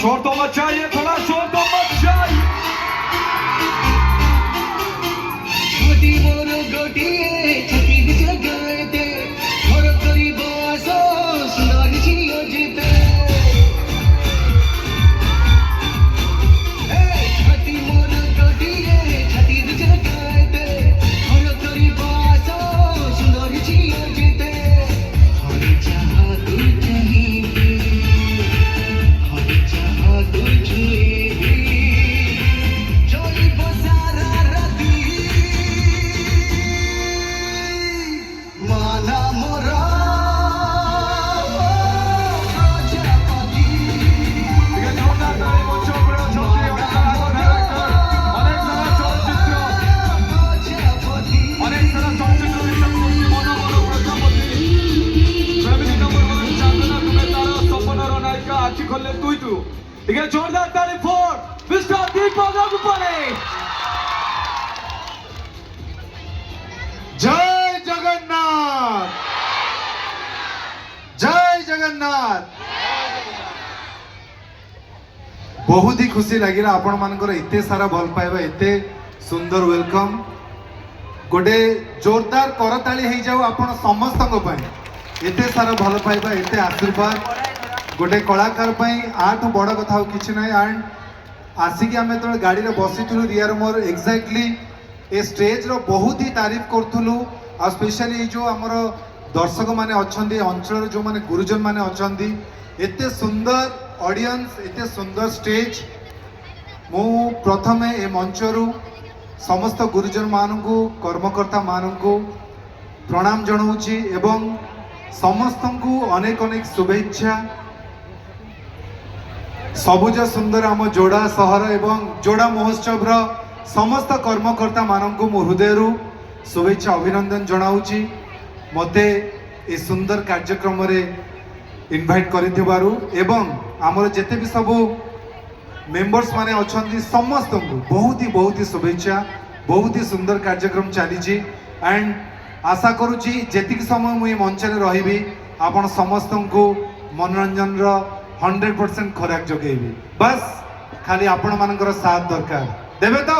शोर तो मचाइए, थोड़ा शोर तो मचाइए। छोटी मोर गोटिए छतीर जगते मोर गरीब आसो सुंदर झियो जेते छोटी मोर गोटिए छतीर जगते मोर गरीब आसो सुंदर झियो जेते हर जहाँ तू चाहिए हर जहाँ तू छुए जोई बसारा राती माला मोरा प्रजापति 이게 정답다리 먼저 정치 역사하고 다이렉터 어넥 사람 চলচ্চিত্র प्रजापति অনেক সারা চলচ্চিত্র বিশ্বকোটি মনোমন প্রজাপতি ফ্যামিলি নম্বর 1 চান্দনা তুমি তার স্বপ্নর নায়িকা আখি খুললে তুই তু ঠিক আছে জোরদার তালি ফর মিস্টার দীপক আগুপালে जय जगन्नाथ जय जगन्नाथ बहुत ही खुशी लगिला आपण मानकर एते सारा भल पाइबा एते सुंदर वेलकम गोटे जोरदार करताली हो जाऊ आपण समस्त एते सारा भल पाइबा एते आशीर्वाद गोटे कलाकार आठू बड़ कथा किसी ना एंड आसिक आम जो गाड़ी में बसीलु रियार मोर एक्जाक्टली ए स्टेज रो बहुत ही तारीफ करूँ आ स्पेशली जो आमर दर्शक माने अच्छा अंचल जो माने गुरुजन माने अच्छा एते सुंदर ऑडियंस एते सुंदर स्टेज मु प्रथम ए मंचरू समस्त गुरुजन मानू कर्मकर्ता मानू प्रणाम जनाऊँगी एवं समस्त को अनेक अनेक शुभेच्छा सबुज सुंदर आम जोड़ा सहर एवं जोड़ा महोत्सव रो समस्त कर्मकर्ता मानू मो हृदय शुभेच्छा अभिनंदन जनाऊँगी मते ए सुंदर कार्यक्रम रे इनवाइट करिथिबारु एवं आमर जेते भी सब मेंबर्स माने अछंती समस्त को बहुत ही शुभेच्छा बहुत ही सुंदर कार्यक्रम चली एंड आशा करुच्ची जेतिक समय मुझे मंच रे रहिबी आपण समस्त को मनोरंजन रो 100% खोराक जोगेबी बस खाली आपण मानकर साथ दरकार देबे तो